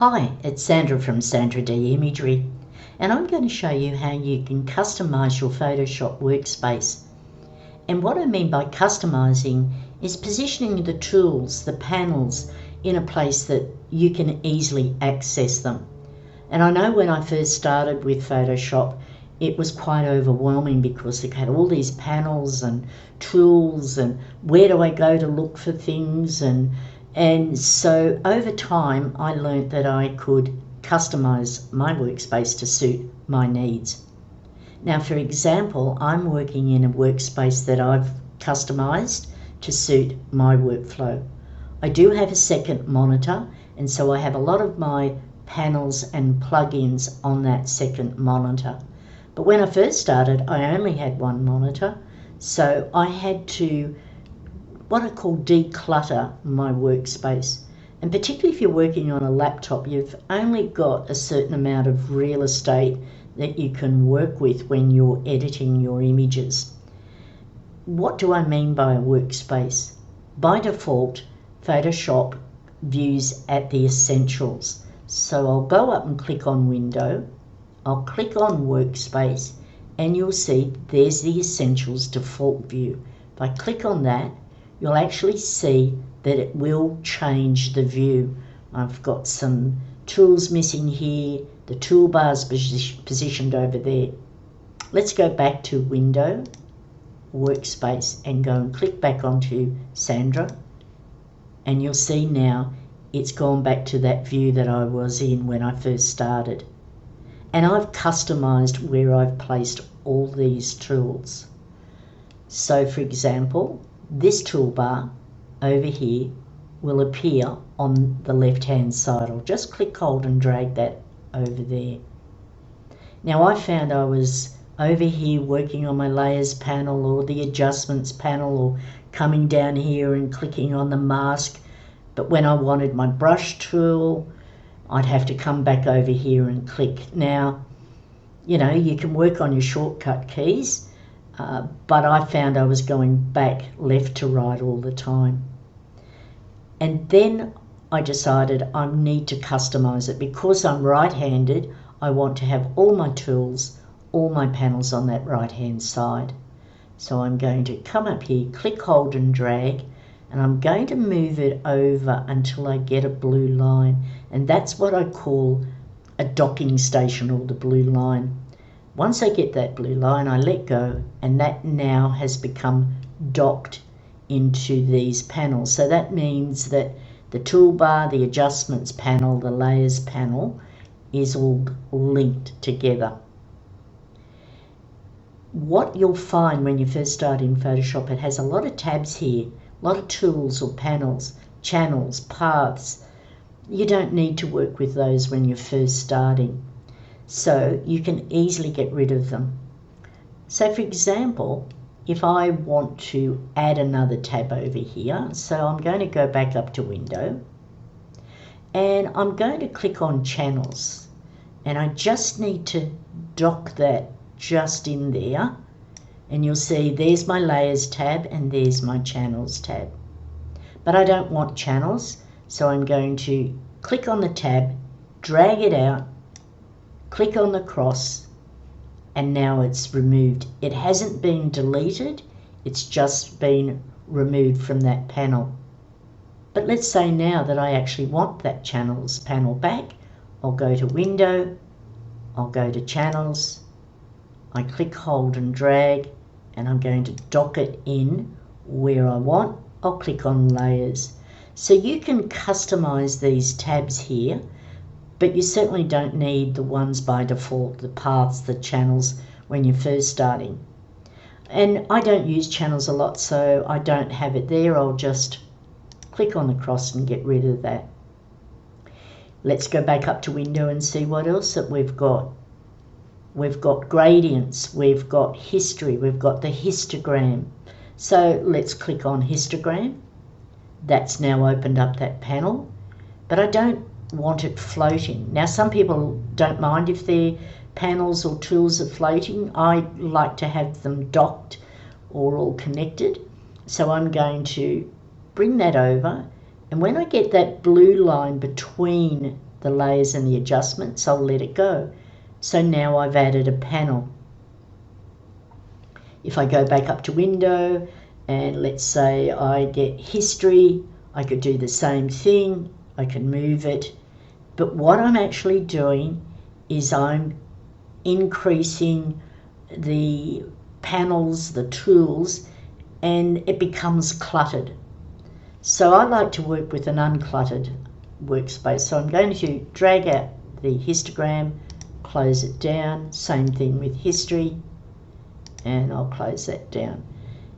Hi, it's Sandra from SandraD Imagery, and I'm going to show you how you can customize your Photoshop workspace. And what I mean by customizing is positioning the tools, the panels, in a place that you can easily access them. And I know when I first started with Photoshop, it was quite overwhelming because it had all these panels and tools and where do I go to look for things, and so over time I learnt that I could customize my workspace to suit my needs. Now, for example, I'm working in a workspace that I've customized to suit my workflow. I do have a second monitor, and so I have a lot of my panels and plugins on that second monitor. But when I first started, I only had one monitor, so I had to what I call declutter my workspace. And particularly if you're working on a laptop, you've only got a certain amount of real estate that you can work with when you're editing your images. What do I mean by a workspace? By default, Photoshop views at the essentials. So I'll go up and click on Window, I'll click on Workspace, and you'll see there's the Essentials default view. If I click on that, you'll actually see that it will change the view. I've got some tools missing here, the toolbar's positioned over there. Let's go back to Window, Workspace, and go and click back onto Sandra, and you'll see now it's gone back to that view that I was in when I first started. And I've customized where I've placed all these tools. So for example, this toolbar over here will appear on the left hand side. I'll just click, hold and drag that over there. Now I found I was over here working on my layers panel or the adjustments panel, or coming down here and clicking on the mask, but when I wanted my brush tool, I'd have to come back over here and click. Now, you know, you can work on your shortcut keys, but I found I was going back left to right all the time. And then I decided I need to customize it. Because I'm right-handed, I want to have all my tools, all my panels on that right-hand side. So I'm going to come up here, click, hold and drag, and I'm going to move it over until I get a blue line. And that's what I call a docking station, or the blue line. Once I get that blue line, I let go, and that now has become docked into these panels. So that means that the toolbar, the adjustments panel, the layers panel is all linked together. What you'll find when you first start in Photoshop, it has a lot of tabs here, a lot of tools or panels, channels, paths. You don't need to work with those when you're first starting, so you can easily get rid of them. So for example, if I want to add another tab over here, so I'm going to go back up to Window, and I'm going to click on Channels, and I just need to dock that just in there, and you'll see there's my Layers tab and there's my Channels tab. But I don't want channels, so I'm going to click on the tab, drag it out, click on the cross, and now it's removed. It hasn't been deleted, it's just been removed from that panel. But let's say now that I actually want that Channels panel back. I'll go to Window, I'll go to Channels, I click, hold and drag, and I'm going to dock it in where I want. I'll click on Layers. So you can customize these tabs here, but you certainly don't need the ones by default, the paths, the channels, when you're first starting. And I don't use channels a lot, so I don't have it there. I'll just click on the cross and get rid of that. Let's go back up to Window and see what else that we've got. We've got gradients, we've got history, we've got the histogram. So let's click on histogram. That's now opened up that panel, but I don't want it floating. Now some people don't mind if their panels or tools are floating. I like to have them docked or all connected. So I'm going to bring that over, and when I get that blue line between the layers and the adjustments, I'll let it go. So now I've added a panel. If I go back up to window and let's say I get history, I could do the same thing. I can move it. But what I'm actually doing is I'm increasing the panels, the tools, and it becomes cluttered. So I like to work with an uncluttered workspace. So I'm going to drag out the histogram, close it down, same thing with history, and I'll close that down.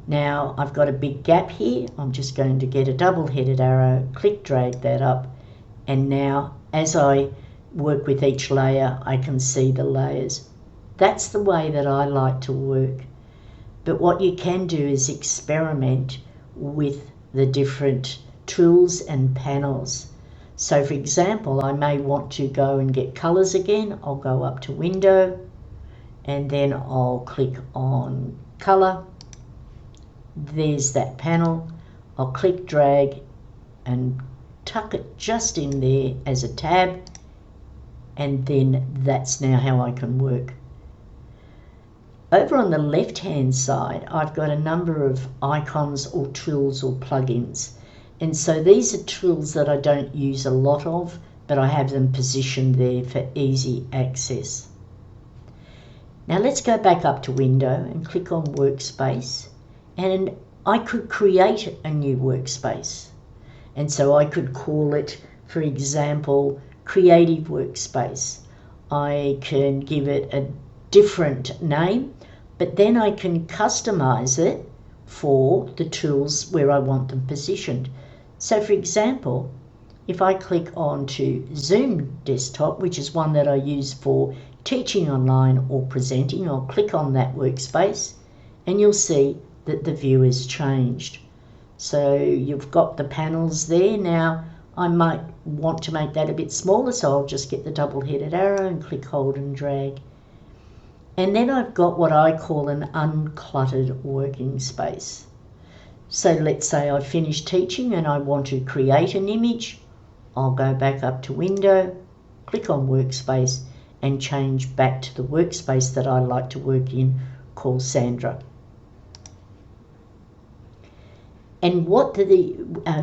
Now I've got a big gap here. I'm just going to get a double-headed arrow, click drag that up, and now as I work with each layer, I can see the layers. That's the way that I like to work. But what you can do is experiment with the different tools and panels. So for example, I may want to go and get colors again. I'll go up to window and then I'll click on color. There's that panel. I'll click drag and tuck it just in there as a tab, and then that's now how I can work. Over on the left hand side, I've got a number of icons or tools or plugins, and so these are tools that I don't use a lot of, but I have them positioned there for easy access. Now let's go back up to window and click on workspace, and I could create a new workspace. And so I could call it, for example, creative workspace. I can give it a different name, but then I can customize it for the tools where I want them positioned. So for example, if I click on to Zoom desktop, which is one that I use for teaching online or presenting, I'll click on that workspace and you'll see that the view has changed. So you've got the panels there. Now I might want to make that a bit smaller, so I'll just get the double-headed arrow and click, hold and drag. And then I've got what I call an uncluttered working space. So let's say I finished teaching and I want to create an image. I'll go back up to window, click on workspace and change back to the workspace that I like to work in, called SandraD. And what the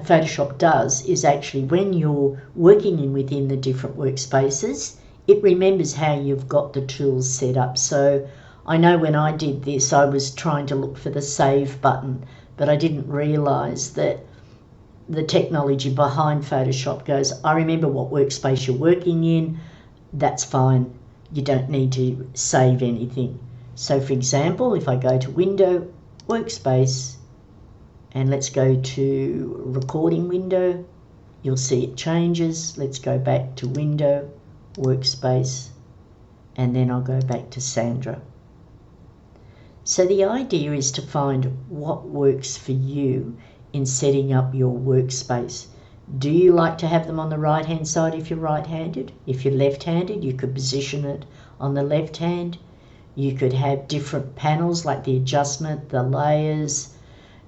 Photoshop does is actually when you're working within the different workspaces, it remembers how you've got the tools set up. So I know when I did this, I was trying to look for the save button, but I didn't realize that the technology behind Photoshop goes, I remember what workspace you're working in, that's fine. You don't need to save anything. So for example, if I go to window, workspace, and let's go to recording window, you'll see it changes. Let's go back to window, workspace, and then I'll go back to SandraD. So the idea is to find what works for you in setting up your workspace. Do you like to have them on the right hand side if you're right-handed? If you're left-handed, you could position it on the left hand. You could have different panels like the adjustment, the layers.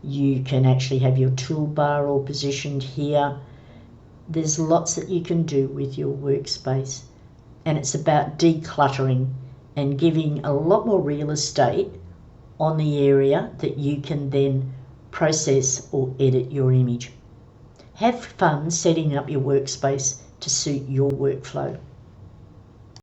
You can actually have your toolbar all positioned here. There's lots that you can do with your workspace, and it's about decluttering and giving a lot more real estate on the area that you can then process or edit your image. Have fun setting up your workspace to suit your workflow.